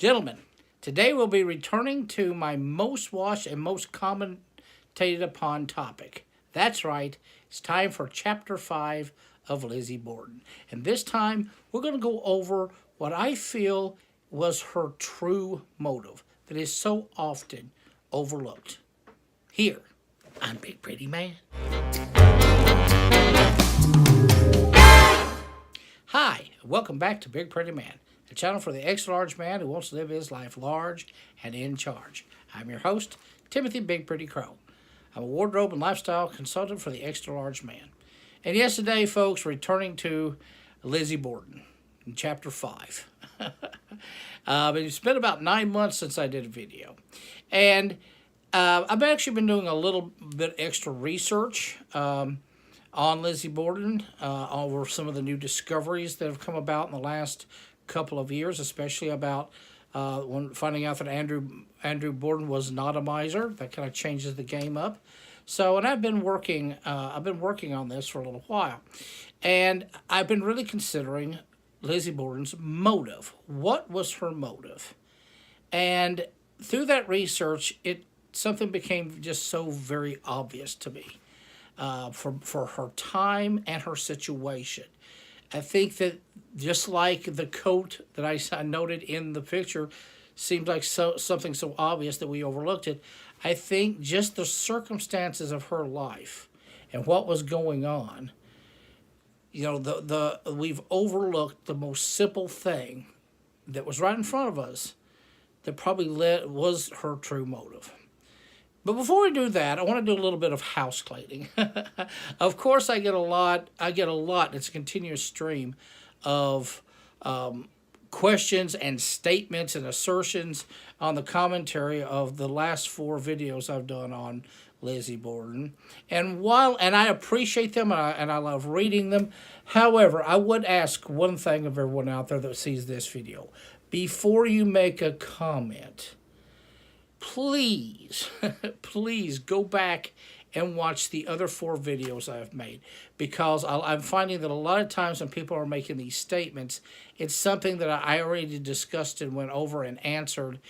Gentlemen, today we'll be returning to my most watched and most commentated upon topic. That's right, it's time for Chapter 5 of Lizzie Borden. And this time, we're going to go over what I feel was her true motive that is so often overlooked. Here, on Big Pretty Man. Hi, welcome back to Big Pretty Man, a channel for the extra-large man who wants to live his life large and in charge. I'm your host, Timothy Big Pretty Crow. I'm a wardrobe and lifestyle consultant for the extra-large man. And yesterday, folks, returning to Lizzie Borden in Chapter 5. It's been about 9 months since I did a video. And I've actually been doing a little bit extra research on Lizzie Borden, over some of the new discoveries that have come about in the last couple of years, especially about when finding out that Andrew Borden was not a miser. That kind of changes the game up. So, and I've been working on this for a little while, and I've been really considering Lizzie Borden's motive. What was her motive? And through that research, something became just so very obvious to me. For her time and her situation. I think that just like the coat that I noted in the picture seems like something so obvious that we overlooked it, I think just the circumstances of her life and what was going on, you know, we've overlooked the most simple thing that was right in front of us that probably was her true motive. But before we do that, I want to do a little bit of house cleaning. Of course, I get a lot. It's a continuous stream of questions and statements and assertions on the commentary of the last 4 videos I've done on Lizzie Borden. And I appreciate them and I love reading them. However, I would ask one thing of everyone out there that sees this video. Before you make a comment, please, please go back and watch the other 4 videos I've made, because I'm finding that a lot of times when people are making these statements, it's something that I already discussed and went over and answered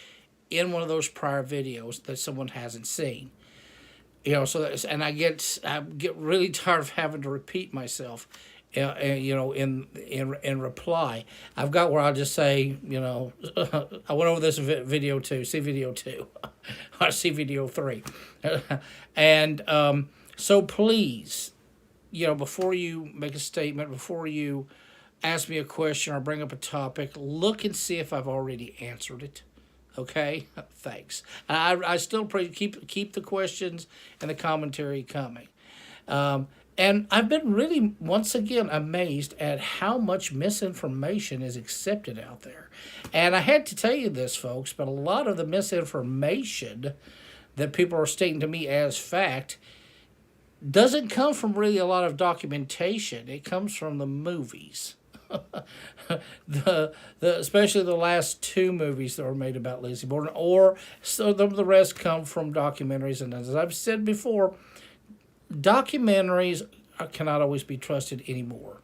in one of those prior videos that someone hasn't seen. You know, and I get really tired of having to repeat myself. You know, in reply, I've got where I'll just say, you know, I went over this video 2, see video 2, or see video 3, and so please, you know, before you make a statement, before you ask me a question or bring up a topic, look and see if I've already answered it. Okay, thanks. I still keep the questions and the commentary coming. And I've been really, once again, amazed at how much misinformation is accepted out there. And I had to tell you this, folks, but a lot of the misinformation that people are stating to me as fact doesn't come from really a lot of documentation. It comes from the movies. Especially the last 2 movies that were made about Lizzie Borden, or so the rest come from documentaries. And as I've said before, documentaries cannot always be trusted anymore.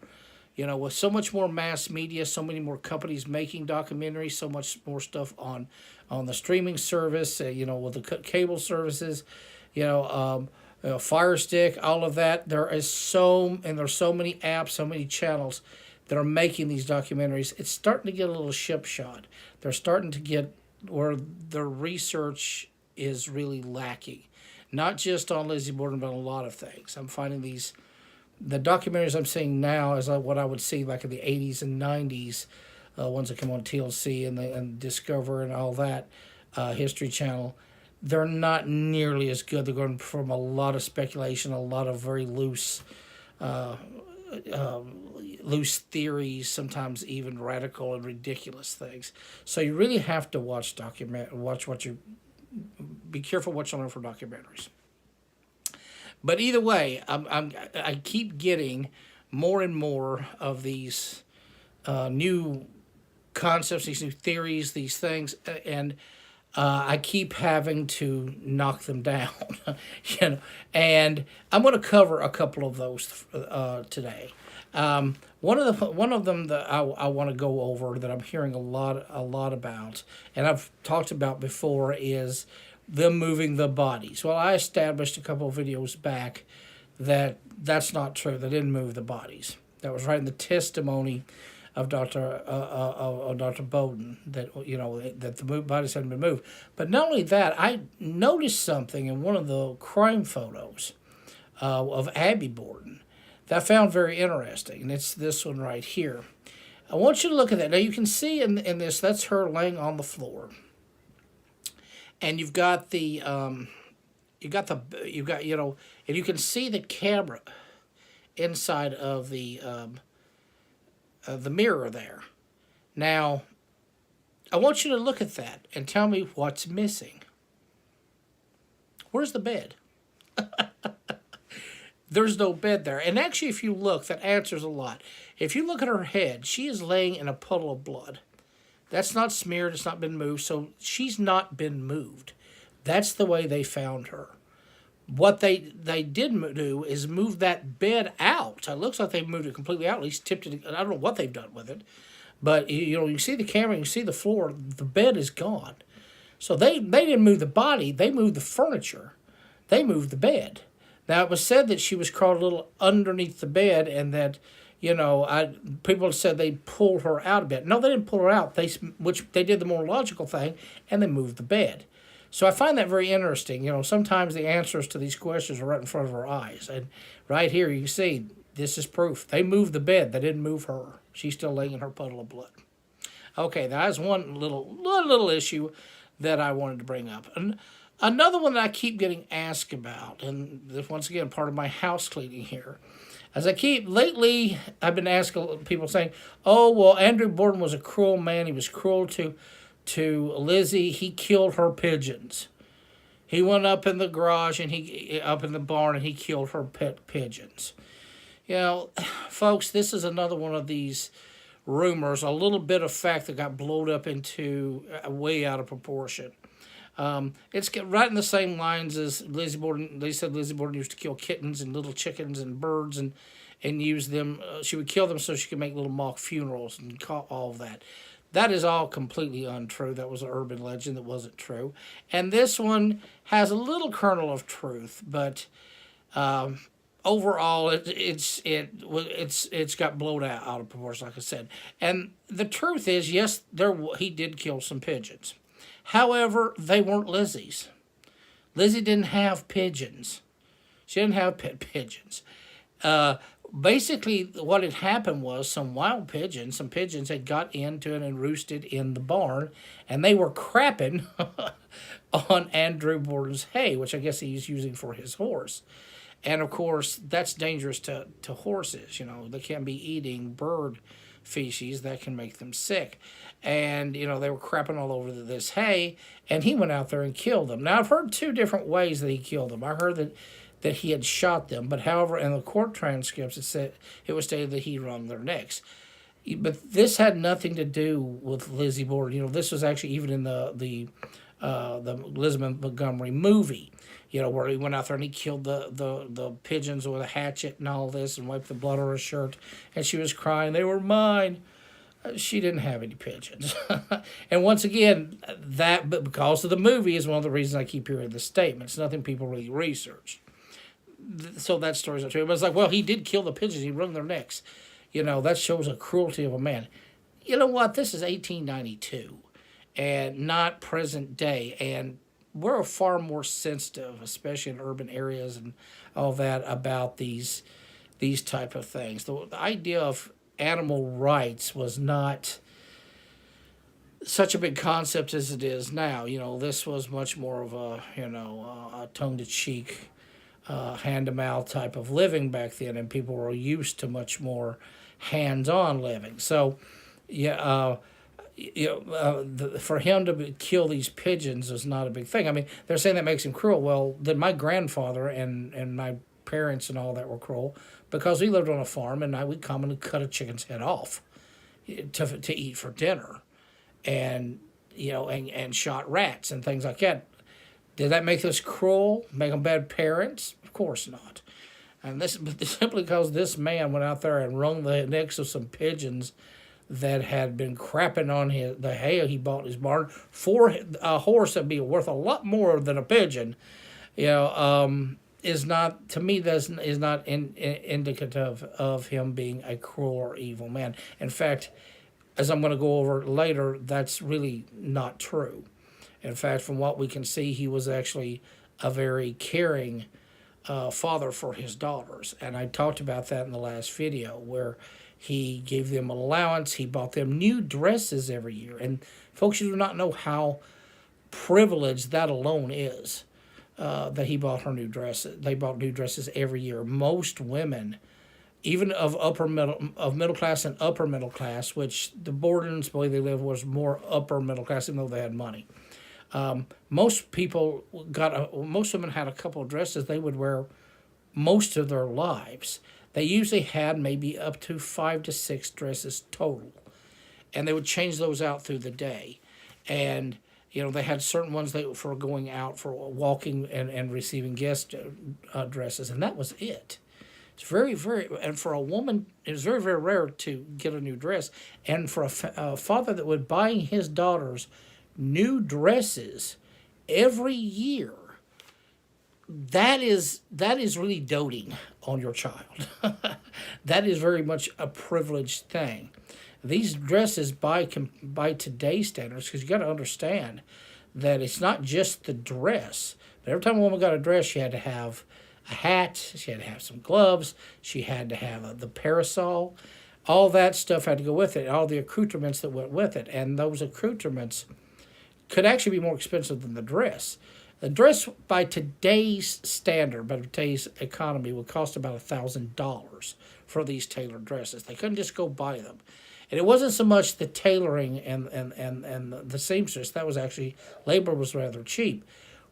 You know, with so much more mass media, so many more companies making documentaries, so much more stuff on the streaming service, you know, with the cable services, Fire Stick, all of that. There's so many apps, so many channels that are making these documentaries. It's starting to get a little shipshot. They're starting to get where their research is really lacking. Not just on Lizzie Borden, but on a lot of things. I'm finding the documentaries I'm seeing now is like what I would see like in the 80s and 90s, ones that come on TLC and Discover and all that, History Channel. They're not nearly as good. They're going from a lot of speculation, a lot of very loose theories, sometimes even radical and ridiculous things. So you really have to be careful what you learn from documentaries. But either way, I keep getting more and more of these new concepts, these new theories, these things, and I keep having to knock them down. And I'm going to cover a couple of those today. One of them that I want to go over that I'm hearing a lot about, and I've talked about before, is them moving the bodies. Well, I established a couple of videos back that that's not true. They didn't move the bodies. That was right in the testimony of Dr. Borden, that that the bodies hadn't been moved. But not only that, I noticed something in one of the crime photos of Abby Borden that I found very interesting, and it's this one right here. I want you to look at that. Now you can see in this, that's her laying on the floor, and you've got and you can see the camera inside of the mirror there. Now, I want you to look at that and tell me what's missing. Where's the bed? There's no bed there. And actually, if you look, that answers a lot. If you look at her head, she is laying in a puddle of blood. That's not smeared. It's not been moved. So she's not been moved. That's the way they found her. What they did do is move that bed out. It looks like they moved it completely out. At least tipped it. I don't know what they've done with it. But, you see the camera, you see the floor. The bed is gone. So they didn't move the body. They moved the furniture. They moved the bed. Now, it was said that she was crawled a little underneath the bed, and that, people said they pulled her out a bit. No, they didn't pull her out. Which they did the more logical thing, and they moved the bed. So I find that very interesting. Sometimes the answers to these questions are right in front of our eyes. And right here, you can see, this is proof. They moved the bed. They didn't move her. She's still laying in her puddle of blood. Okay, that is one little issue that I wanted to bring up. And another one that I keep getting asked about, and this, once again, part of my house cleaning here, lately, I've been asking people saying, oh, well, Andrew Borden was a cruel man. He was cruel to Lizzie. He killed her pigeons. He went up in the garage and up in the barn, and he killed her pet pigeons. Folks, this is another one of these rumors, a little bit of fact that got blown up into way out of proportion. It's right in the same lines as Lizzie Borden. They said Lizzie Borden used to kill kittens and little chickens and birds and use them. She would kill them so she could make little mock funerals and all of that. That is all completely untrue. That was an urban legend that wasn't true. And this one has a little kernel of truth, but overall, it's got blown out of proportion, like I said. And the truth is, yes, he did kill some pigeons. However, they weren't Lizzie's. Lizzie didn't have pigeons. She didn't have pet pigeons. Basically, what had happened was some pigeons had got into it and roosted in the barn, and they were crapping on Andrew Borden's hay, which I guess he's using for his horse. And, of course, that's dangerous to horses. They can be eating bird feces that can make them sick. And, they were crapping all over this hay, and he went out there and killed them. Now, I've heard two different ways that he killed them. I heard that he had shot them, but however, in the court transcripts, it was stated that he wrung their necks. But this had nothing to do with Lizzie Borden. This was actually even in the Elizabeth Montgomery movie, where he went out there and he killed the pigeons with a hatchet and all this and wiped the blood on her shirt, and she was crying, "They were mine." She didn't have any pigeons. And once again, but because of the movie is one of the reasons I keep hearing this statement. It's nothing people really researched. So that story's not true. But it's like, well, he did kill the pigeons. He wrung their necks. That shows a cruelty of a man. You know what? This is 1892 and not present day. And we're far more sensitive, especially in urban areas and all that, about these type of things. The idea of animal rights was not such a big concept as it is now. This was much more of a tongue-to-cheek, hand-to-mouth type of living back then, and people were used to much more hands-on living. So, for him to kill these pigeons is not a big thing. I mean, they're saying that makes him cruel. Well, then my grandfather and my parents and all that were cruel because we lived on a farm, and we'd come and cut a chicken's head off to eat for dinner, and and shot rats and things like that. Did that make us cruel? Make them bad parents? Of course not. And this simply because this man went out there and wrung the necks of some pigeons that had been crapping on the hay he bought in his barn for a horse that'd be worth a lot more than a pigeon. Is not, to me, is not indicative of him being a cruel or evil man. In fact, as I'm going to go over later, that's really not true. In fact, from what we can see, he was actually a very caring father for his daughters. And I talked about that in the last video, where he gave them allowance. He bought them new dresses every year. And folks, you do not know how privileged that alone is, that he bought her new dresses. They bought new dresses every year. Most women, even of middle class and upper middle class, which the Bordens, the way they lived, was more upper middle class, even though they had money. Most women had a couple of dresses they would wear most of their lives. They usually had maybe up to 5 to 6 dresses total, and they would change those out through the day. And they had certain ones for going out, for walking and receiving guest dresses, and that was it. It's very, very, and for a woman, it was very, very rare to get a new dress. And for a father that would buy his daughters new dresses every year, that is really doting on your child. That is very much a privileged thing. These dresses, by today's standards, because you got to understand that it's not just the dress. But every time a woman got a dress, she had to have a hat, she had to have some gloves, she had to have the parasol. All that stuff had to go with it, all the accoutrements that went with it. And those accoutrements could actually be more expensive than the dress. The dress, by today's standard, by today's economy, would cost about $1,000 for these tailored dresses. They couldn't just go buy them. And it wasn't so much the tailoring and the seamstress. That was actually, labor was rather cheap.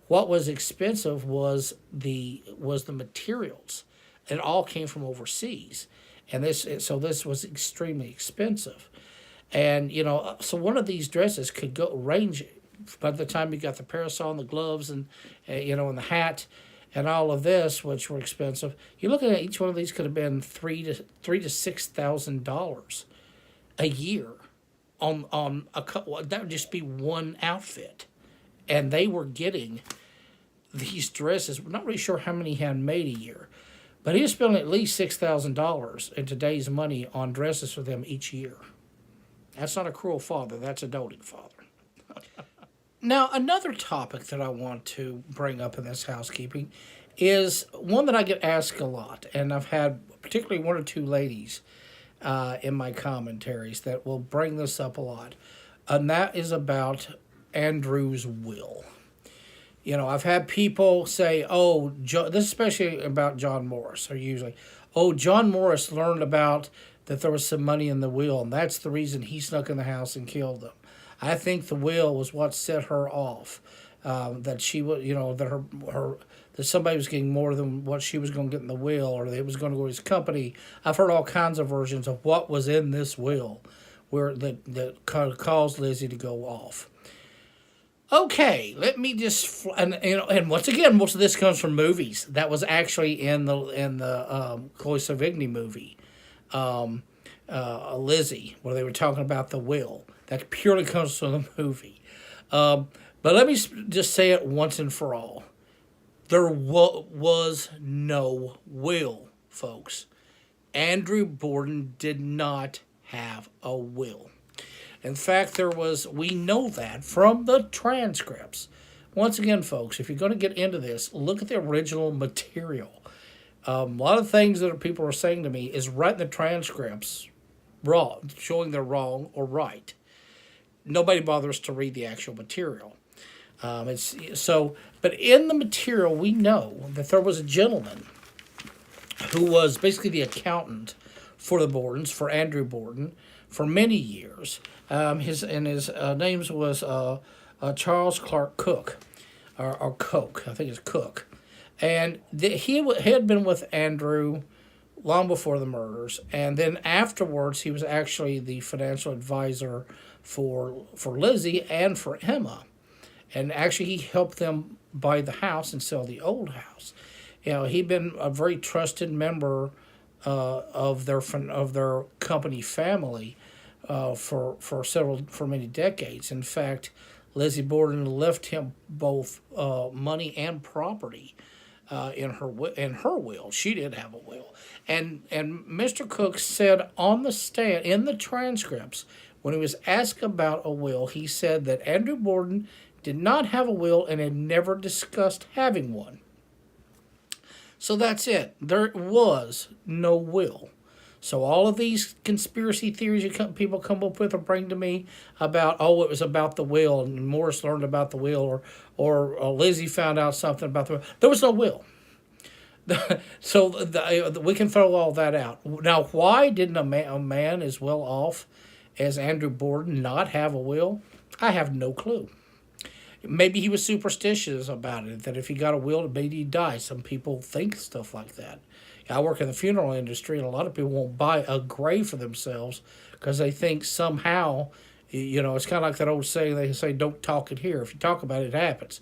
What was expensive was the materials. It all came from overseas. And this was extremely expensive. And, so one of these dresses could range, by the time you got the parasol and the gloves and, and the hat and all of this, which were expensive, you're looking at each one of these could have been $3,000 to $6,000 a year on a couple. That would just be one outfit. And they were getting these dresses. We're not really sure how many he had made a year, but he was spending at least $6,000 in today's money on dresses for them each year. That's not a cruel father. That's a doting father. Now, another topic that I want to bring up in this housekeeping is one that I get asked a lot, and I've had particularly 1 or 2 ladies in my commentaries that will bring this up a lot, and that is about Andrew's will. I've had people say, this is especially about John Morris, or usually, John Morris learned about that there was some money in the will, and that's the reason he snuck in the house and killed them. I think the will was what set her off, that she was, that somebody was getting more than what she was going to get in the will, or that it was going to go to his company. I've heard all kinds of versions of what was in this will, that caused Lizzie to go off. Okay, let me just, and once again, most of this comes from movies. That was actually in the Chloe Sevigny movie, Lizzie, where they were talking about the will. That purely comes from the movie. But let me just say it once and for all. There was no will, folks. Andrew Borden did not have a will. In fact, we know that from the transcripts. Once again, folks, if you're going to get into this, look at the original material. A lot of things that people are saying to me is right in the transcripts, wrong, showing they're wrong or right. Nobody bothers to read the actual material. But in the material, we know that there was a gentleman who was basically the accountant for the Bordens, for Andrew Borden, for many years. His name was Charles Clark Cook, or Coke. I think it's Cook. And he had been with Andrew long before the murders, and then afterwards he was actually the financial advisor for Lizzie and for Emma. And actually he helped them buy the house and sell the old house. he'd been a very trusted member of their company family for many decades. In fact, Lizzie Borden left him both money and property in her will. She did have a will, and Mr. Cook said on the stand in the transcripts when he was asked about a will, he said that Andrew Borden did not have a will and had never discussed having one. So that's it. There was no will. So all of these conspiracy theories people come up with or bring to me about, it was about the will, and Morris learned about the will, or Lizzie found out something about the will. There was no will. So we can throw all that out. Now, why didn't a man as well off as Andrew Borden not have a will? I have no clue. Maybe he was superstitious about it, that if he got a will, maybe he'd die. Some people think stuff like that. I work in the funeral industry, and a lot of people won't buy a grave for themselves because they think somehow, it's kind of like that old saying, they say, don't talk it here. If you talk about it, it happens.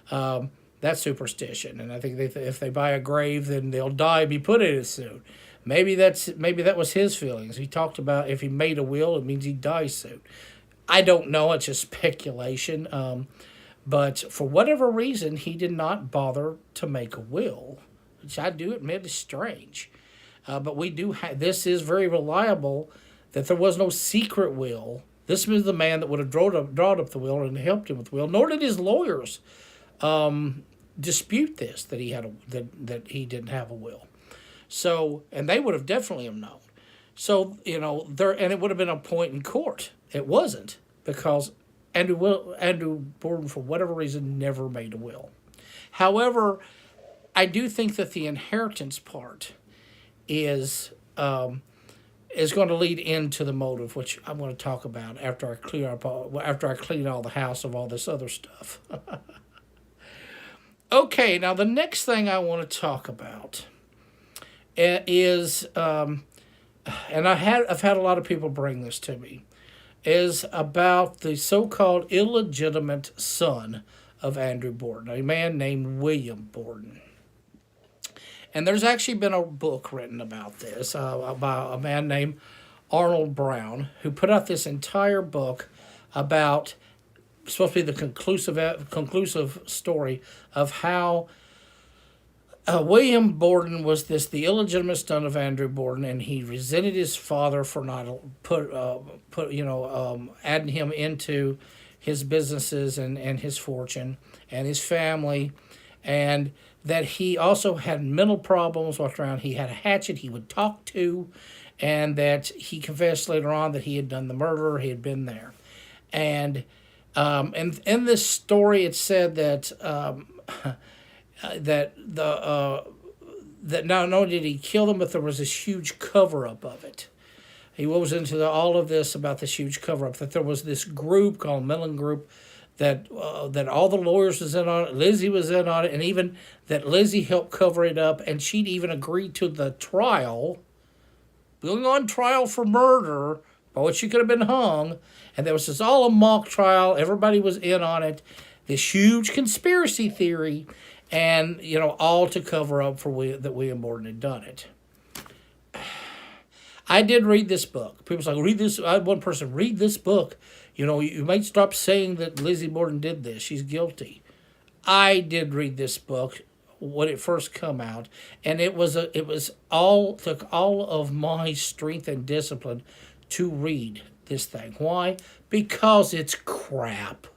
That's superstition, and I think if they buy a grave, then they'll die and be put in it soon. Maybe that was his feelings. He talked about if he made a will, it means he'd die soon. I don't know. It's just speculation. But for whatever reason, he did not bother to make a will, which I do admit is strange. But we do this is very reliable that there was no secret will. This was the man that would have drawn up the will and helped him with the will. Nor did his lawyers dispute this, that that he didn't have a will. So, and they would have definitely have known. So, and it would have been a point in court. It wasn't, because Andrew Borden, for whatever reason, never made a will. However, I do think that the inheritance part is going to lead into the motive, which I'm going to talk about after I clean all the house of all this other stuff. Okay, now the next thing I want to talk about is, and I've had a lot of people bring this to me, is about the so-called illegitimate son of Andrew Borden, a man named William Borden. And there's actually been a book written about this by a man named Arnold Brown, who put out this entire book about, supposed to be the conclusive story of how William Borden was the illegitimate son of Andrew Borden, and he resented his father for not adding him into his businesses and his fortune and his family, and that he also had mental problems walked around. He had a hatchet he would talk to, and that he confessed later on that he had done the murder. He had been there, and in this story, it said that that not only did he kill them, but there was this huge cover-up of it. He goes into all of this about this huge cover-up, that there was this group called Mellon Group that all the lawyers was in on it, Lizzie was in on it, and even that Lizzie helped cover it up, and she'd even agreed to the trial, being on trial for murder, by which she could have been hung, and there was all a mock trial, everybody was in on it, this huge conspiracy theory, and, all to cover up that William Borden had done it. I did read this book. People say, read this. I had one person, read this book. You might stop saying that Lizzie Borden did this. She's guilty. I did read this book when it first come out, and it took all of my strength and discipline to read this thing. Why? Because it's crap.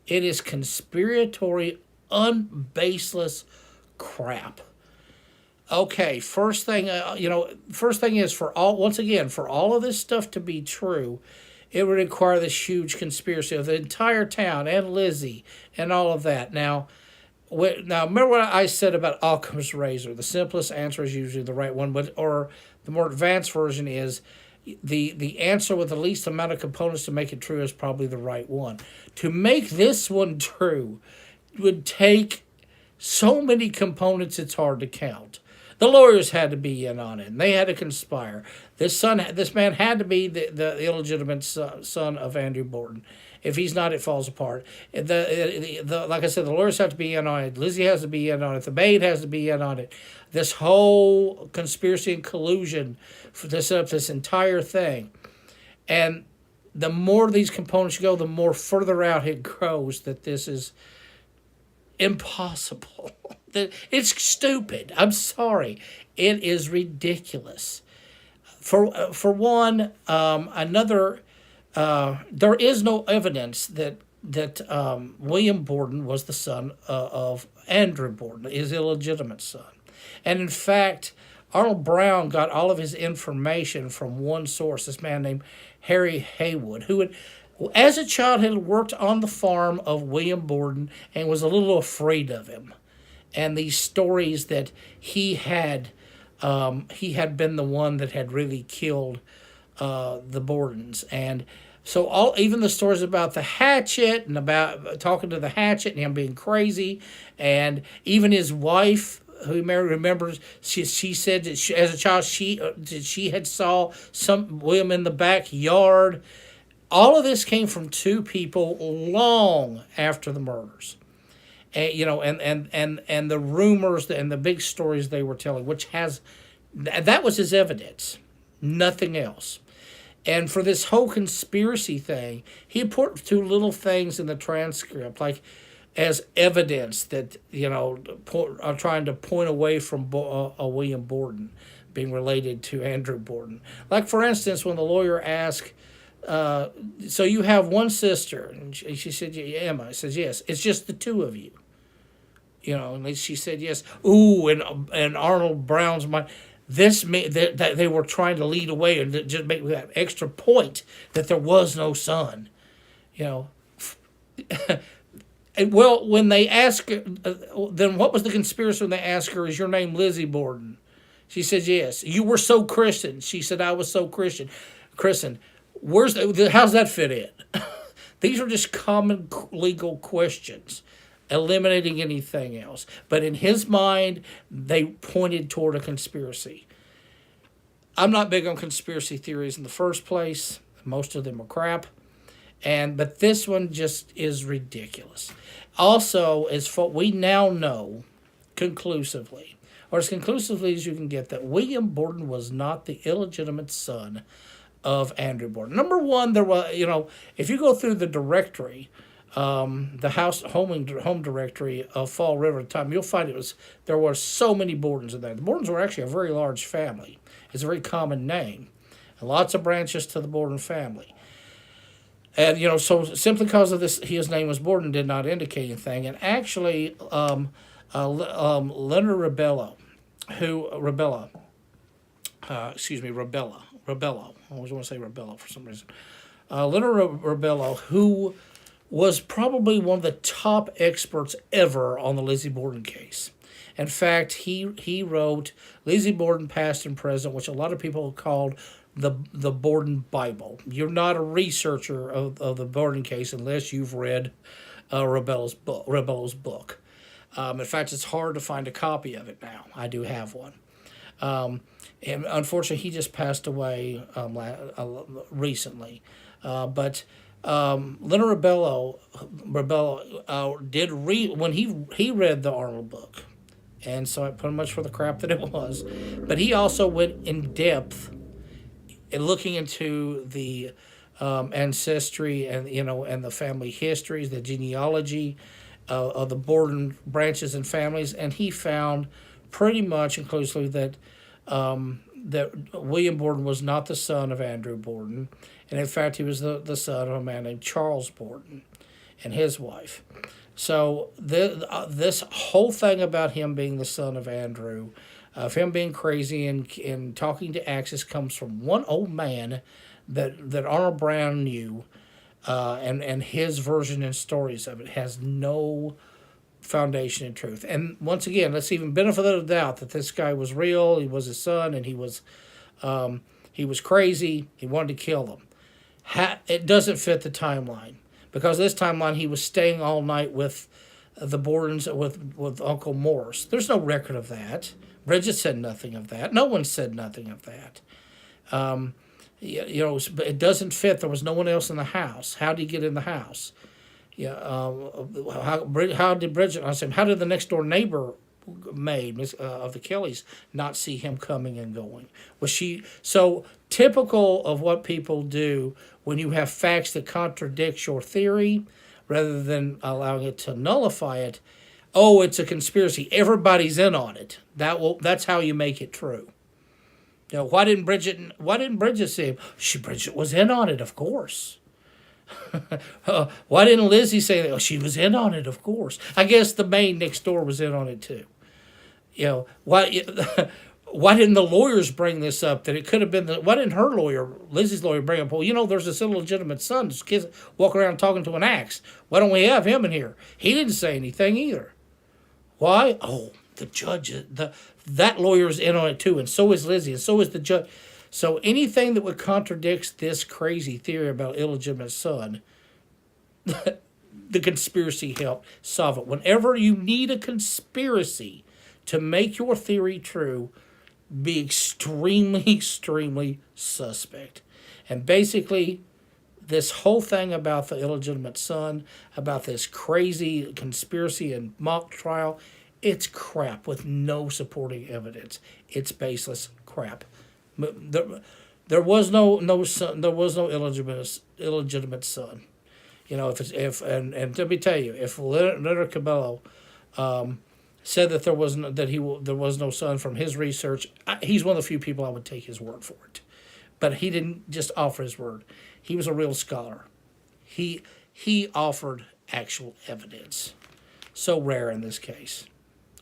It is conspiratory, unbaseless crap. Okay, first thing is for all of this stuff to be true, it would require this huge conspiracy of the entire town and Lizzie and all of that. Now remember what I said about Occam's razor. The simplest answer is usually the right one, or the more advanced version is the answer with the least amount of components to make it true is probably the right one. To make this one true would take so many components it's hard to count. The lawyers had to be in on it, and they had to conspire. This man had to be the illegitimate son of Andrew Borden. If he's not, it falls apart. Like I said, the lawyers have to be in on it. Lizzie has to be in on it. The maid has to be in on it. This whole conspiracy and collusion for to set up this entire thing. And the more these components go, the more further out it grows that this is impossible. It's stupid. I'm sorry. It is ridiculous. For one, there is no evidence that William Borden was the son of Andrew Borden, his illegitimate son. And in fact, Arnold Brown got all of his information from one source, this man named Harry Haywood, who had, as a child, had worked on the farm of William Borden and was a little afraid of him. And these stories that he had been the one that had really killed the Bordens. And so even the stories about the hatchet and about talking to the hatchet and him being crazy, and even his wife, who Mary remembers, she said that as a child she had saw some William in the backyard. All of this came from two people long after the murders. And the rumors and the big stories they were telling, that was his evidence, nothing else. And for this whole conspiracy thing, he put two little things in the transcript, like as evidence that, are trying to point away from William Borden being related to Andrew Borden. Like, for instance, when the lawyer asked, so you have one sister? And she said, yeah, Emma. I says, yes. It's just the two of you. And she said, yes. Ooh, and Arnold Brown's mind. This meant that they were trying to lead away and just make that extra point that there was no son. Well, when they ask her, then what was the conspiracy when they asked her, is your name Lizzie Borden? She said, yes. You were so Christian. She said, I was so Christian. How's that fit in? These are just common legal questions, eliminating anything else. But in his mind, they pointed toward a conspiracy. I'm not big on conspiracy theories in the first place. Most of them are crap. But this one just is ridiculous. Also, we now know conclusively, or as conclusively as you can get, that William Borden was not the illegitimate son of Andrew Borden. Number one, there was, if you go through the directory, the home directory of Fall River at the time, you'll find there were so many Bordens in there. The Bordens were actually a very large family. It's a very common name, and lots of branches to the Borden family. And so simply because of this, his name was Borden did not indicate anything. And actually, Leonard Rebello. I always want to say Rebello for some reason. Leonard Rebello, who was probably one of the top experts ever on the Lizzie Borden case. In fact, he wrote Lizzie Borden, Past and Present, which a lot of people called the Borden Bible. You're not a researcher of the Borden case unless you've read Rebello's book. In fact, it's hard to find a copy of it now. I do have one. And unfortunately, he just passed away recently. But Leonard Rebello did read, when he read the Arnold book, and so it pretty much for the crap that it was. But he also went in depth in looking into the ancestry and and the family histories, the genealogy of the Borden branches and families, and he found pretty much inclusively that William Borden was not the son of Andrew Borden, and in fact he was the son of a man named Charles Borden and his wife. So this whole thing about him being the son of Andrew, of him being crazy and talking to Axis, comes from one old man that Arnold Brown knew, and his version and stories of it has no foundation in truth. And once again, let's even benefit of the doubt that this guy was real, he was his son, and he was crazy, he wanted to kill him. It doesn't fit the timeline, because this timeline he was staying all night with the Bordens with Uncle Morris. There's no record of that. Bridget said nothing of that. No one said nothing of that. it doesn't fit. There was no one else in the house. How did he get in the house? Yeah, how did Bridget? I said, how did the next door neighbor maid of the Kellys not see him coming and going? Was she so typical of what people do when you have facts that contradict your theory, rather than allowing it to nullify it? Oh, it's a conspiracy. Everybody's in on it. That's how you make it true. Why didn't Bridget see him? Bridget was in on it, of course. Why didn't Lizzie say that? Oh, she was in on it, of course. I guess the maid next door was in on it too. Why? Why didn't the lawyers bring this up? That it could have been why didn't her lawyer, Lizzie's lawyer, bring up? Well, there's this illegitimate son. This kid walking around talking to an axe. Why don't we have him in here? He didn't say anything either. Why? Oh, the judge, that lawyer's in on it too, and so is Lizzie, and so is the judge. So anything that would contradict this crazy theory about illegitimate son, the conspiracy helped solve it. Whenever you need a conspiracy to make your theory true, be extremely, extremely suspect. And basically, this whole thing about the illegitimate son, about this crazy conspiracy and mock trial, it's crap with no supporting evidence. It's baseless crap. There was no son. There was no illegitimate son. And let me tell you, if Leonard Cabello said that there was no son from his research, he's one of the few people I would take his word for it. But he didn't just offer his word. He was a real scholar. He offered actual evidence. So rare in this case.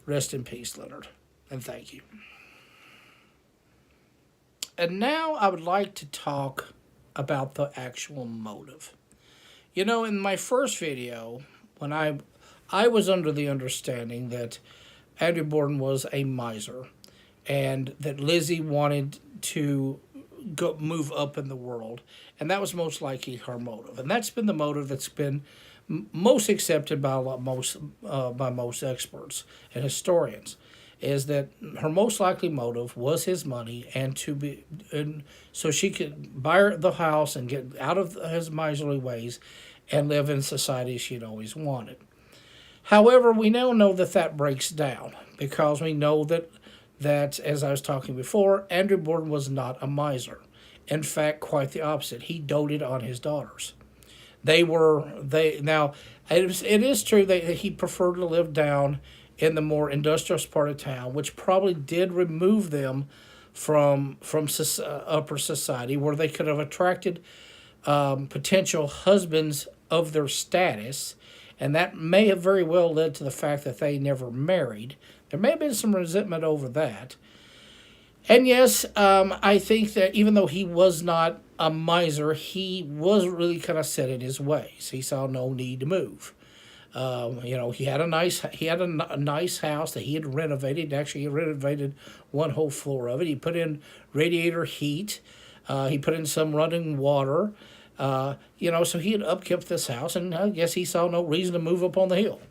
Rest in peace, Leonard, and thank you. And now I would like to talk about the actual motive. In my first video, when I was under the understanding that Andrew Borden was a miser, and that Lizzie wanted to move up in the world, and that was most likely her motive, and that's been the motive that's been most accepted by most experts and historians, is that her most likely motive was his money, and so she could buy the house and get out of his miserly ways and live in society she'd always wanted. However, we now know that breaks down, because we know that as I was talking before, Andrew Borden was not a miser. In fact, quite the opposite. He doted on his daughters. Now, it is true that he preferred to live down in the more industrious part of town, which probably did remove them from upper society, where they could have attracted potential husbands of their status, and that may have very well led to the fact that they never married. There may have been some resentment over that. And yes, I think that even though he was not a miser, he was really kind of set in his ways. He saw no need to move. He had a nice house that he had renovated. Actually, he renovated one whole floor of it. He put in radiator heat. He put in some running water. So he had upkept this house, and I guess he saw no reason to move up on the hill,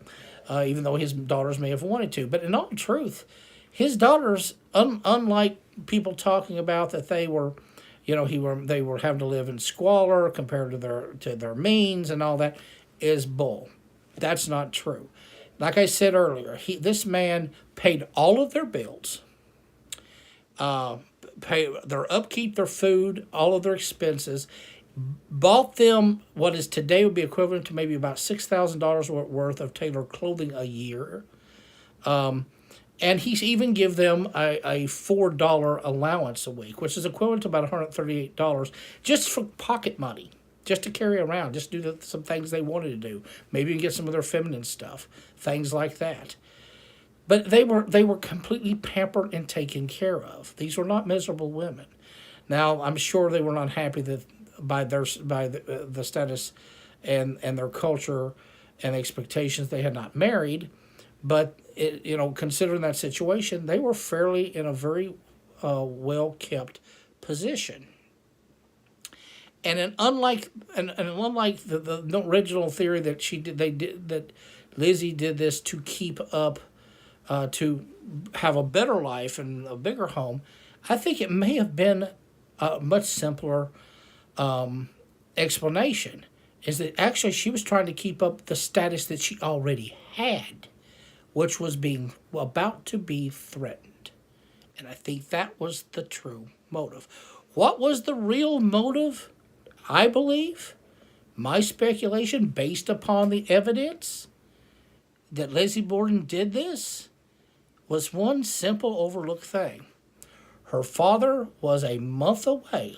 even though his daughters may have wanted to. But in all truth, his daughters, unlike people talking about that they were having to live in squalor compared to their means and all that, is bull. That's not true. Like I said earlier, this man paid all of their bills, pay their upkeep, their food, all of their expenses, bought them what is today would be equivalent to maybe about $6,000 worth of tailored clothing a year. And he's even give them a $4 allowance a week, which is equivalent to about $138 just for pocket money, just to carry around, just do some things they wanted to do. Maybe get some of their feminine stuff, things like that. But they were completely pampered and taken care of. These were not miserable women. Now, I'm sure they were not happy by the status and their culture and expectations. They had not married, but considering that situation, they were fairly in a very well-kept position. And unlike the original theory that Lizzie did this to keep up, to have a better life and a bigger home, I think it may have been much simpler explanation, is that actually she was trying to keep up the status that she already had, which was being about to be threatened. And I think that was the true motive. What was the real motive? I believe, my speculation based upon the evidence that Lizzie Borden did this, was one simple overlooked thing. Her father was a month away,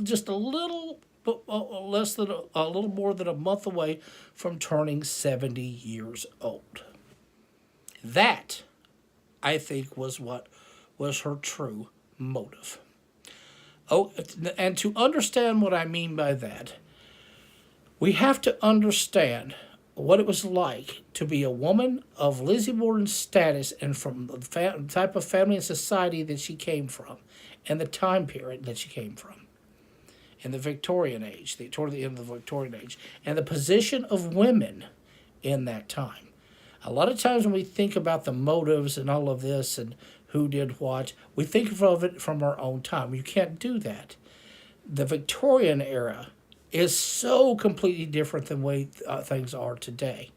just a little less than a little more than a month away from turning 70 years old. That, I think, was what was her true motive. Oh, and to understand what I mean by that, we have to understand what it was like to be a woman of Lizzie Borden's status and from the type of family and society that she came from and the time period that she came from in the Victorian age, toward the end of the Victorian age, and the position of women in that time. A lot of times when we think about the motives and all of this and who did what, we think of it from our own time. You can't do that. The Victorian era is so completely different than the way things are today.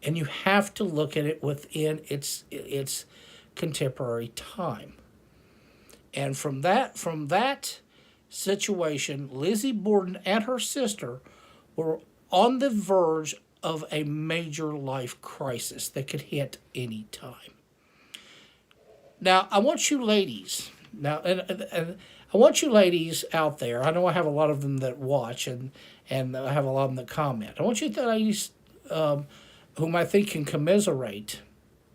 And you have to look at it within its contemporary time. And from that situation, Lizzie Borden and her sister were on the verge of a major life crisis that could hit any time. Now, I want you ladies, and I want you ladies out there, I know I have a lot of them that watch and I have a lot of them that comment. I want you ladies whom I think can commiserate,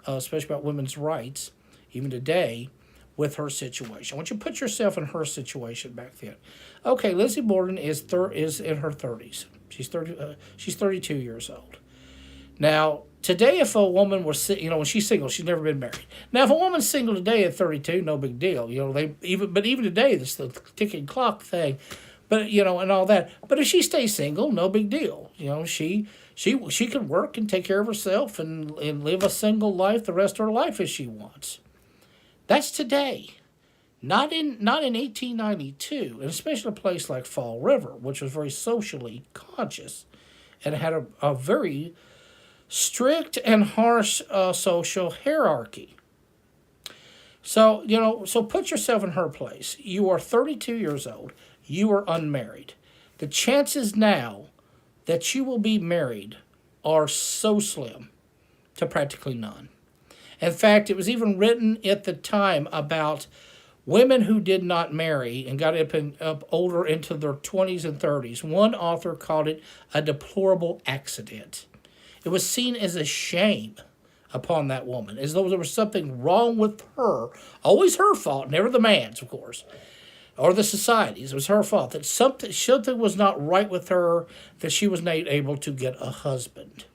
especially about women's rights, even today, with her situation. I want you to put yourself in her situation back then. Okay, Lizzie Borden is in her 30s. She's 32 years old. Now, today, if a woman was, when she's single, she's never been married. Now, if a woman's single today at 32, no big deal. But even today, it's the ticking clock thing. But and all that. But if she stays single, no big deal. She can work and take care of herself and live a single life the rest of her life if she wants. That's today. Not in 1892, and especially a place like Fall River, which was very socially conscious and had a very strict and harsh social hierarchy. So, so put yourself in her place. You are 32 years old. You are unmarried. The chances now that you will be married are so slim to practically none. In fact, it was even written at the time about women who did not marry and got up older into their 20s and 30s. One author called it a deplorable accident. It was seen as a shame upon that woman, as though there was something wrong with her. Always her fault, never the man's, of course, or the society's. It was her fault that something was not right with her, that she was not able to get a husband.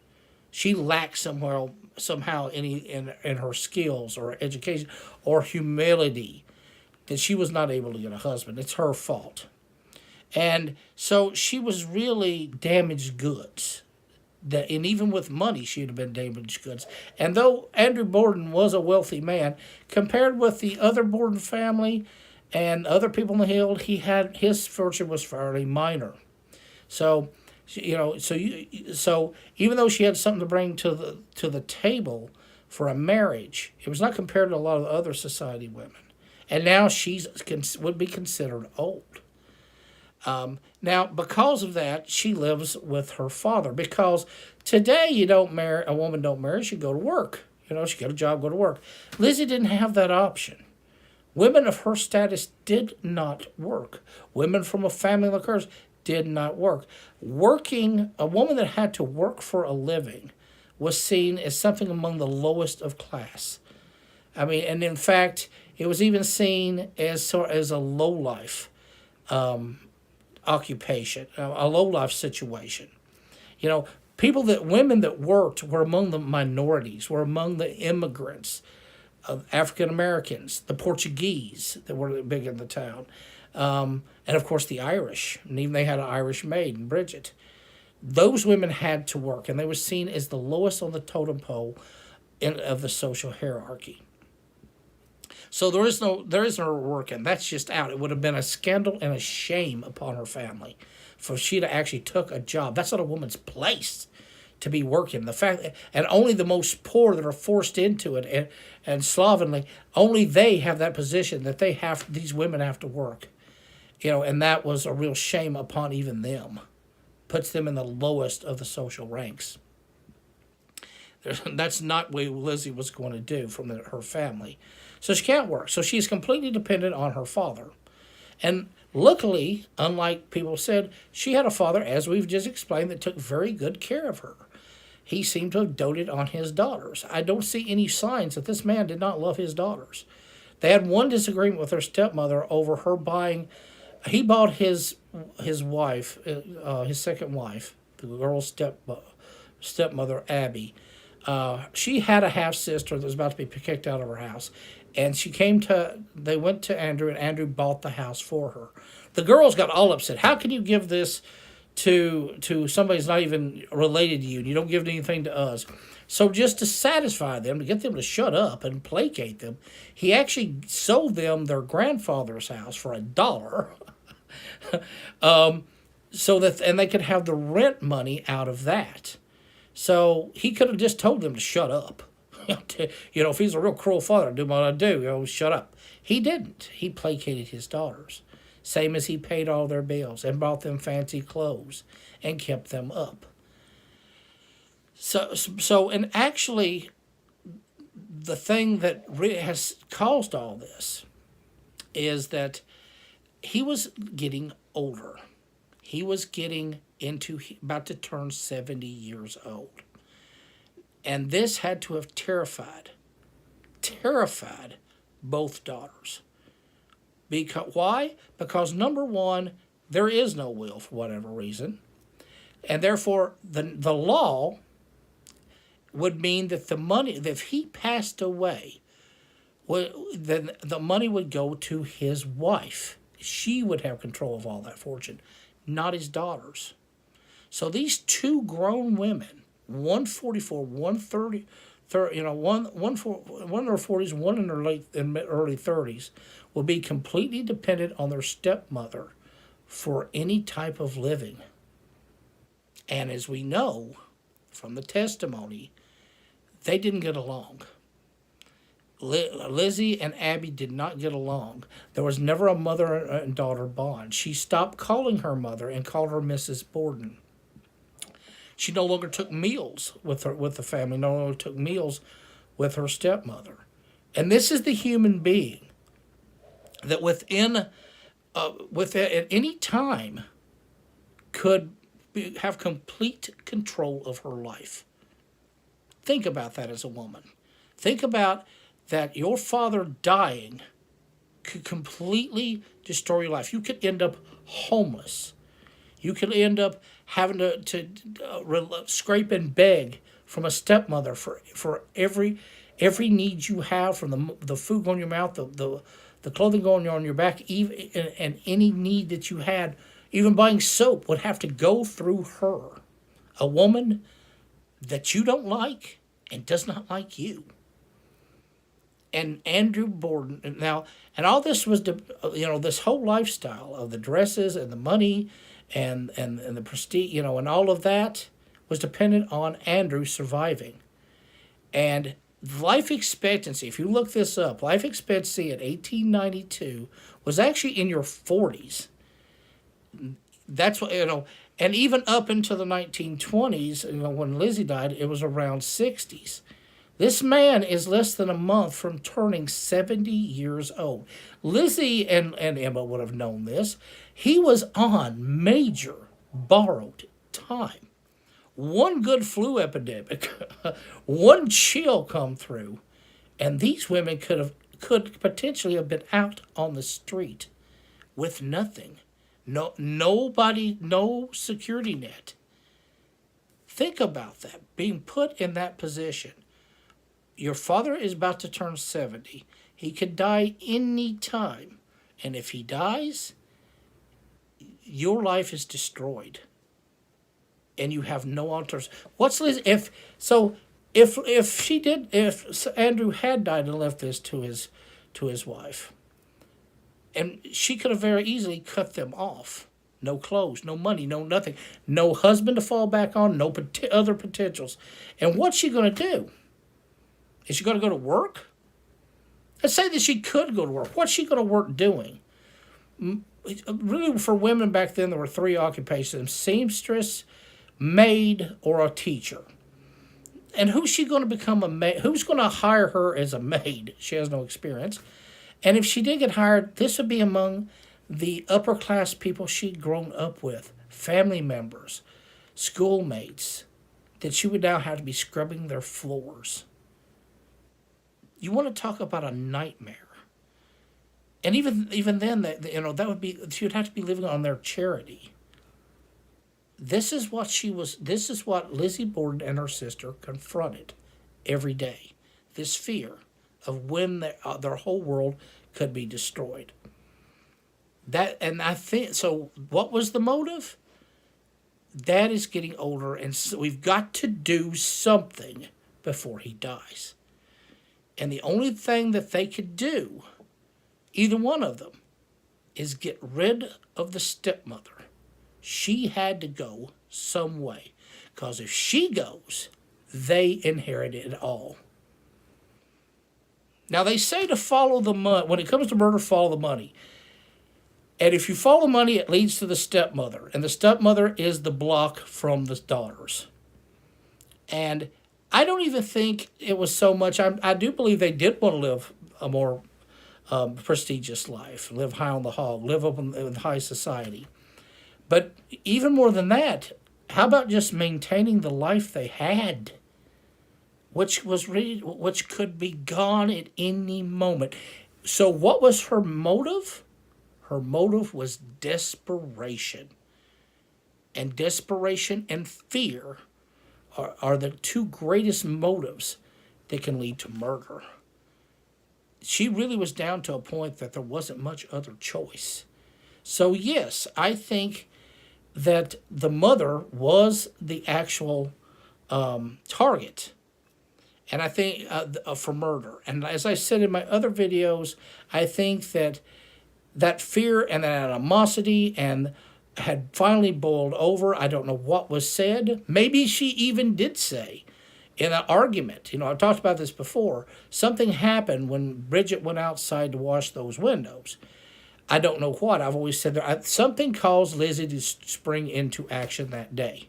She lacked somehow in her skills or education or humility, that she was not able to get a husband. It's her fault. And so she was really damaged goods. And even with money, she'd have been damaged goods. And though Andrew Borden was a wealthy man, compared with the other Borden family and other people in the Hill, his fortune was fairly minor. So, so even though she had something to bring to the table for a marriage, it was not compared to a lot of other society women. And now would be considered old. Now, because of that, she lives with her father. Because today, a woman don't marry, she go to work. She get a job, go to work. Lizzie didn't have that option. Women of her status did not work. Women from a family like hers did not work. A woman that had to work for a living was seen as something among the lowest of class. And in fact, it was even seen as a lowlife occupation, a low-life situation. Women that worked were among the minorities, were among the immigrants, African Americans, the Portuguese that were big in the town, and of course the Irish, and even they had an Irish maid, Bridget. Those women had to work, and they were seen as the lowest on the totem pole of the social hierarchy. So there is no work, and that's just out. It would have been a scandal and a shame upon her family for she to actually took a job. That's not a woman's place to be working. The fact, and only the most poor that are forced into it, and slovenly, only they have that position that these women have to work. And that was a real shame upon even them. Puts them in the lowest of the social ranks. That's not what Lizzie was going to do from her family. So she can't work. So she's completely dependent on her father. And luckily, unlike people said, she had a father, as we've just explained, that took very good care of her. He seemed to have doted on his daughters. I don't see any signs that this man did not love his daughters. They had one disagreement with their stepmother over her buying. He bought his wife, his second wife, the girl's stepmother, Abby. She had a half-sister that was about to be kicked out of her house. And they went to Andrew, and Andrew bought the house for her. The girls got all upset. How can you give this to somebody who's not even related to you, and you don't give anything to us? So just to satisfy them, to get them to shut up and placate them, he actually sold them their grandfather's house for $1. And they could have the rent money out of that. So he could have just told them to shut up. If he's a real cruel father, do what I do, shut up. He didn't. He placated his daughters. Same as he paid all their bills and bought them fancy clothes and kept them up. So and actually, the thing that really has caused all this is that he was getting older. He was getting about to turn 70 years old. And this had to have terrified both daughters. Why? Because number one, there is no will for whatever reason. And therefore, the law would mean that the money, that if he passed away, then the money would go to his wife. She would have control of all that fortune, not his daughters. So these two grown women, one 44, one 30, one in their 40s, one in their early 30s, will be completely dependent on their stepmother for any type of living. And as we know from the testimony, they didn't get along. Lizzie and Abby did not get along. There was never a mother and daughter bond. She stopped calling her mother and called her Mrs. Borden. She no longer took meals with the family, no longer took meals with her stepmother. And this is the human being that at any time could have complete control of her life. Think about that as a woman. Think about that your father dying could completely destroy your life. You could end up homeless. You could end up having to scrape and beg from a stepmother for every need you have, from the food going in your mouth, the clothing going on your back, even and any need that you had, even buying soap would have to go through her, a woman that you don't like and does not like you. And Andrew Borden now, and all this was, this whole lifestyle of the dresses and the money and the prestige, and all of that was dependent on Andrew surviving. And life expectancy, if you look this up, life expectancy in 1892 was actually in your 40s. That's what, and even up into the 1920s, when Lizzie died, it was around 60s. This man is less than a month from turning 70 years old. Lizzie and Emma would have known this. He was on major borrowed time. One good flu epidemic, one chill come through, and these women could potentially have been out on the street with nothing. Nobody, no security net. Think about that, being put in that position. Your father is about to turn 70. He could die any time. And if he dies, your life is destroyed. And you have no alternatives. What's Liz? If Andrew had died and left this to to his wife. And she could have very easily cut them off. No clothes, no money, no nothing. No husband to fall back on, no other potentials. And what's she going to do? Is she going to go to work? Let's say that she could go to work. What's she going to work doing? Really, for women back then, there were three occupations: seamstress, maid, or a teacher. And who's she going to become a maid? Who's going to hire her as a maid? She has no experience. And if she did get hired, this would be among the upper class people she'd grown up with, family members, schoolmates, that she would now have to be scrubbing their floors. You want to talk about a nightmare. And even then, that would be, she would have to be living on their charity. This is what Lizzie Borden and her sister confronted every day. This fear of when their whole world could be destroyed. I think, so what was the motive? Dad is getting older, and so we've got to do something before he dies. And the only thing that they could do, either one of them, is get rid of the stepmother. She had to go some way. Because if she goes, they inherit it all. Now, they say to follow the money. When it comes to murder, follow the money. And if you follow the money, it leads to the stepmother. And the stepmother is the block from the daughters. And I don't even think it was so much. I do believe they did want to live a more prestigious life, live high on the hog, live up in high society. But even more than that, how about just maintaining the life they had, which could be gone at any moment? So what was her motive? Her motive was desperation. And desperation and fear are the two greatest motives that can lead to murder. She really was down to a point that there wasn't much other choice. So yes, I think that the mother was the actual target. And I think for murder. And as I said in my other videos, I think that fear and that animosity and had finally boiled over. I don't know what was said. Maybe she even did say in an argument. I've talked about this before. Something happened when Bridget went outside to wash those windows. I don't know what. I've always said that something caused Lizzie to spring into action that day.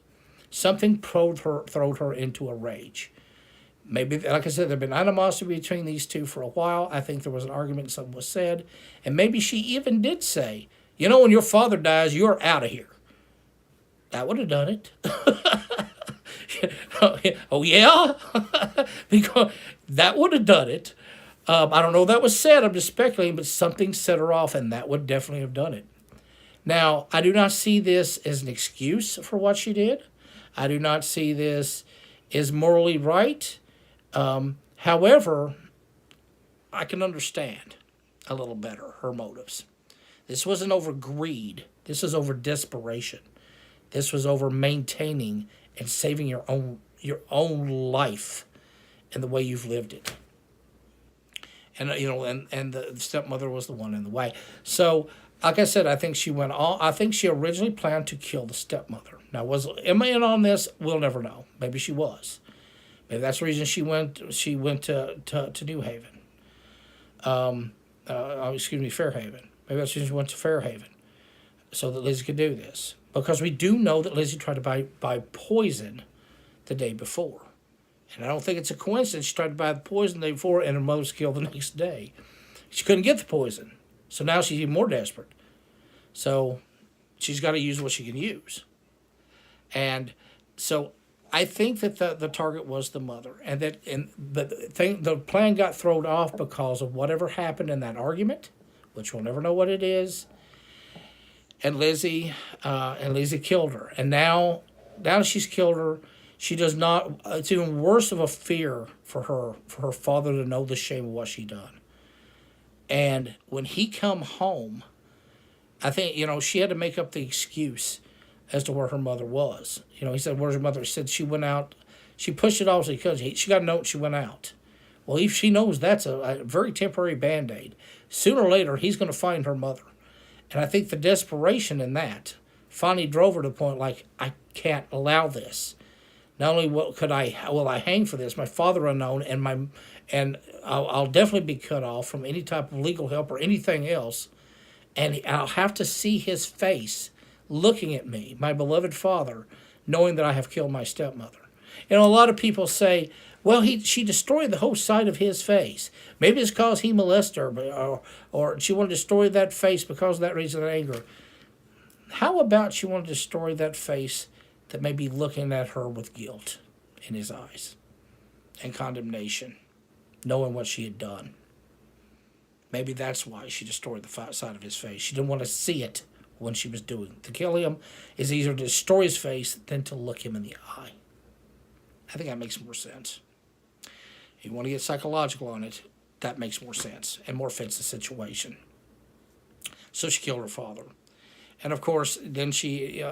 Something thrown her into a rage. Maybe, like I said, there had been animosity between these two for a while. I think there was an argument, something was said. And maybe she even did say, when your father dies, you're out of here. That would have done it. Oh, yeah? Because that would have done it. I don't know if that was said. I'm just speculating, but something set her off, and that would definitely have done it. Now, I do not see this as an excuse for what she did. I do not see this as morally right. However, I can understand a little better her motives. This wasn't over greed. This was over desperation. This was over maintaining and saving your own life and the way you've lived it. And and the stepmother was the one in the way. So, like I said, I think she went all. I think she originally planned to kill the stepmother. Now, was Emma in on this? We'll never know. Maybe she was. Maybe that's the reason she went to New Haven. Fairhaven. Maybe that's the reason she went to Fairhaven, so that Lizzie could do this. Because we do know that Lizzie tried to buy poison the day before. And I don't think it's a coincidence she tried to buy the poison the day before and her mother was killed the next day. She couldn't get the poison. So now she's even more desperate. So she's got to use what she can use. And so I think that the target was the mother. And the plan got thrown off because of whatever happened in that argument, which we'll never know what it is. And Lizzie killed her. And now she's killed her. She does not. It's even worse of a fear for her father to know the shame of what she done. And when he come home, I think she had to make up the excuse as to where her mother was. He said, "Where's your mother?" He said she went out. She pushed it off so she got a note. She went out. Well, if she knows that's a very temporary Band-Aid, sooner or later he's going to find her mother. And I think the desperation in that finally drove her to the point like, I can't allow this. Not only will I hang for this, my father unknown, and I'll definitely be cut off from any type of legal help or anything else, and I'll have to see his face looking at me, my beloved father, knowing that I have killed my stepmother. A lot of people say, well, she destroyed the whole side of his face. Maybe it's because he molested her, or she wanted to destroy that face because of that reason of anger. How about she wanted to destroy that face that may be looking at her with guilt in his eyes and condemnation, knowing what she had done? Maybe that's why she destroyed the side of his face. She didn't want to see it when she was doing it. To kill him is easier to destroy his face than to look him in the eye. I think that makes more sense. If you want to get psychological on it, that makes more sense and more fits the situation. So she killed her father. And of course, then she,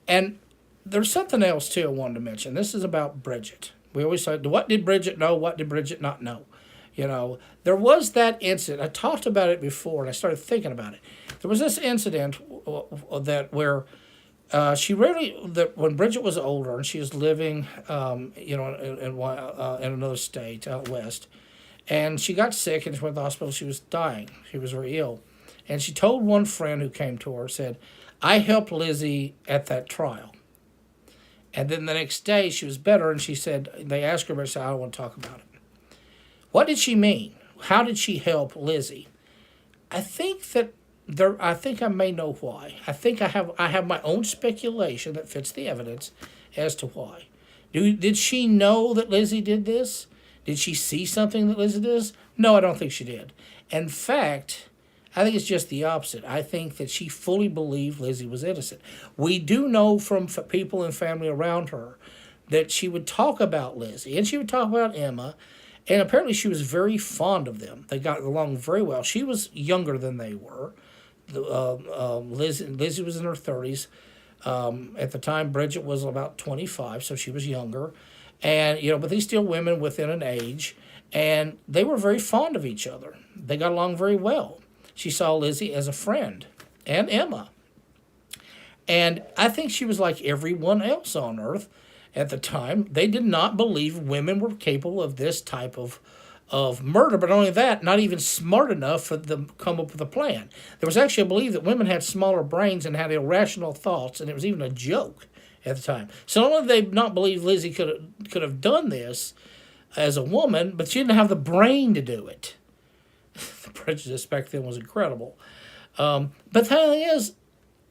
and there's something else too I wanted to mention. This is about Bridget. We always say, what did Bridget know? What did Bridget not know? There was that incident. I talked about it before, and I started thinking about it. There was this incident where when Bridget was older and she was living, in another state out west, and she got sick and she went to the hospital. She was dying. She was very ill, and she told one friend who came to her, said, "I helped Lizzie at that trial." And then the next day she was better, and she said, they asked her, but she said, "I don't want to talk about it." What did she mean? How did she help Lizzie? I think I may know why. I think I have my own speculation that fits the evidence as to why. Did she know that Lizzie did this? Did she see something that Lizzie did? No, I don't think she did. In fact, I think it's just the opposite. I think that she fully believed Lizzie was innocent. We do know from people and family around her that she would talk about Lizzie, and she would talk about Emma, and apparently she was very fond of them. They got along very well. She was younger than they were. Lizzie was in her 30s. At the time, Bridget was about 25, so she was younger. And, but these still women within an age. And they were very fond of each other. They got along very well. She saw Lizzie as a friend, and Emma. And I think she was like everyone else on earth at the time. They did not believe women were capable of this type of murder, but not only that, not even smart enough for them to come up with a plan. There was actually a belief that women had smaller brains and had irrational thoughts, and it was even a joke at the time. So not only did they not believe Lizzie could have done this as a woman, but she didn't have the brain to do it. The prejudice back then was incredible. But the thing is,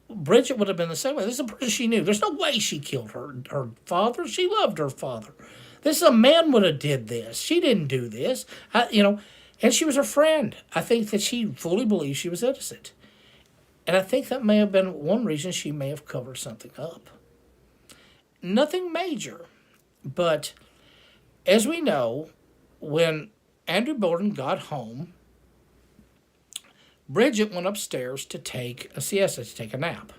Bridget would have been the same way. This is a person she knew. There's no way she killed her father. She loved her father. This is a man would have did this. She didn't do this. And she was her friend. I think that she fully believed she was innocent. And I think that may have been one reason she may have covered something up. Nothing major. But as we know, when Andrew Borden got home, Bridget went upstairs to take a siesta, to take a nap.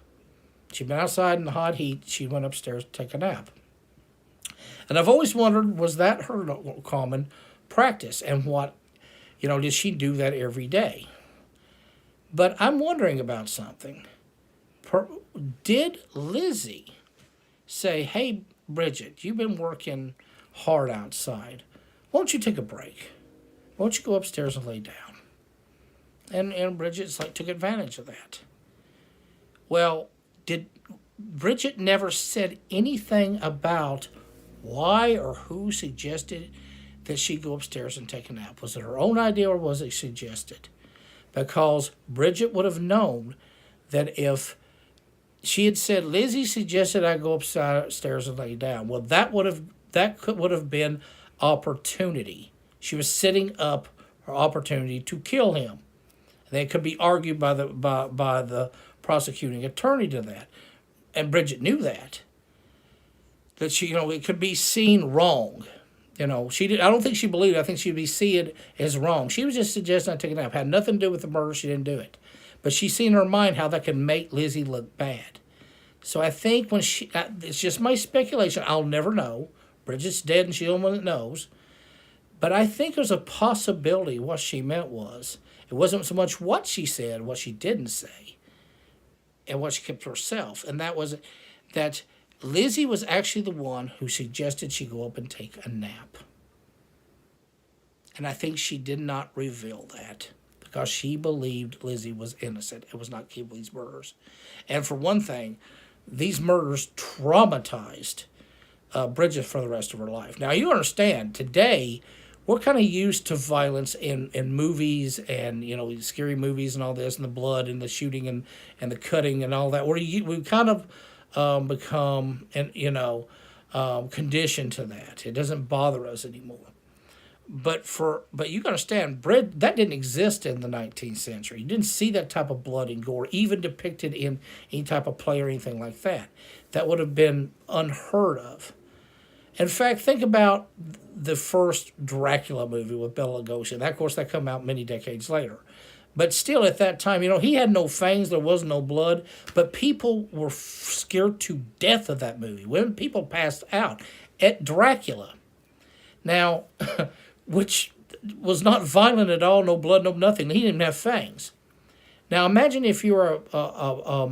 She'd been outside in the hot heat. She went upstairs to take a nap. And I've always wondered, was that her common practice? And did she do that every day? But I'm wondering about something. Did Lizzie say, "Hey, Bridget, you've been working hard outside. Won't you take a break? Won't you go upstairs and lay down?" And Bridget took advantage of that. Well, did Bridget never said anything about why or who suggested that she go upstairs and take a nap? Was it her own idea or was it suggested? Because Bridget would have known that if she had said, "Lizzie suggested I go upstairs and lay down," well, that would have been opportunity. She was setting up her opportunity to kill him. They could be argued by the prosecuting attorney to that, and Bridget knew that she, it could be seen wrong. She did. I don't think she believed it. I think she'd be seen as wrong. She was just suggesting I take a nap. Had nothing to do with the murder. She didn't do it, but she seen in her mind how that could make Lizzie look bad. So I think it's just my speculation. I'll never know. Bridget's dead, and she's the only one that knows. But I think there's a possibility what she meant was, it wasn't so much what she said, what she didn't say, and what she kept to herself. And that was that Lizzie was actually the one who suggested she go up and take a nap. And I think she did not reveal that because she believed Lizzie was innocent and was not capable of these murders. And for one thing, these murders traumatized Bridget for the rest of her life. Now, you understand, today, we're kind of used to violence in movies and, scary movies and all this, and the blood and the shooting and the cutting and all that. We kind of become, conditioned to that. It doesn't bother us anymore. But you understand, that didn't exist in the 19th century. You didn't see that type of blood and gore, even depicted in any type of play or anything like that. That would have been unheard of. In fact, think about the first Dracula movie with Bela Lugosi. That, of course, that came out many decades later. But still, at that time, he had no fangs, there was no blood, but people were scared to death of that movie. When people passed out at Dracula. Now, which was not violent at all, no blood, no nothing. He didn't have fangs. Now, imagine if you were a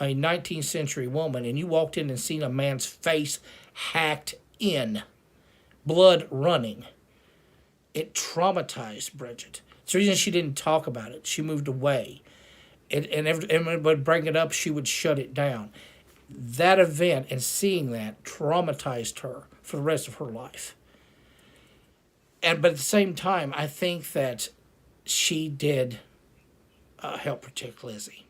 19th century woman and you walked in and seen a man's face hacked in, blood running. It traumatized Bridget. It's the reason she didn't talk about it. She moved away. And everyone would bring it up, she would shut it down. That event and seeing that traumatized her for the rest of her life. But at the same time, I think that she did help protect Lizzie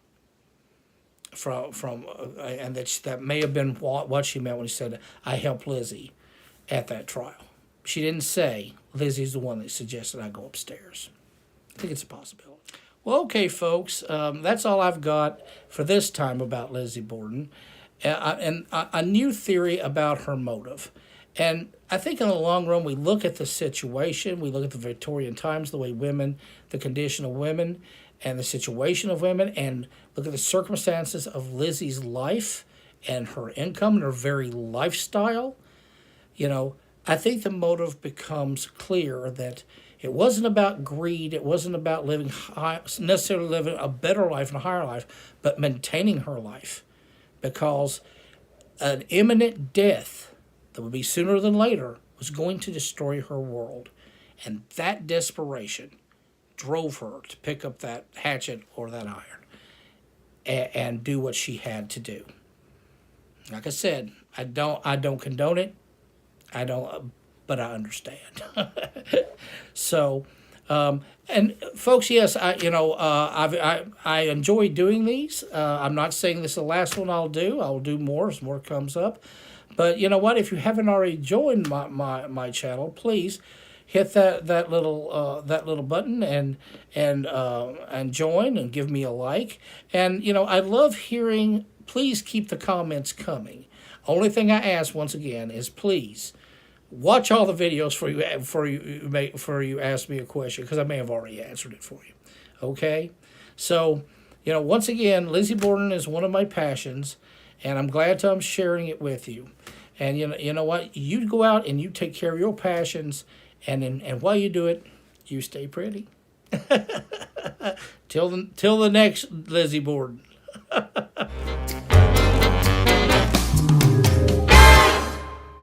from and that may have been what she meant when she said, "I helped Lizzie" at that trial. She didn't say Lizzie's the one that suggested I go upstairs. I think it's a possibility. Well, okay, folks, that's all I've got for this time about Lizzie Borden, and a new theory about her motive. And I think in the long run, we look at the situation, we look at the Victorian times, the way women, the condition of women, and the situation of women, and look at the circumstances of Lizzie's life and her income and her very lifestyle. I think the motive becomes clear that it wasn't about greed, it wasn't about necessarily living a better life and a higher life, but maintaining her life. Because an imminent death that would be sooner than later was going to destroy her world. And that desperation drove her to pick up that hatchet or that iron and do what she had to do. Like I said, I don't condone it. But I understand. So, and folks, yes, I enjoy doing these. I'm not saying this is the last one I'll do. I'll do more as more comes up. But you know what? If you haven't already joined my channel, please hit that little button and join and give me a like. And I love hearing. Please keep the comments coming. Only thing I ask once again is please watch all the videos before you ask me a question, because I may have already answered it for you. Okay, so once again, Lizzie Borden is one of my passions, and I'm glad I'm sharing it with you. And you know what? You go out and you take care of your passions, and while you do it, you stay pretty. Till the next Lizzie Borden.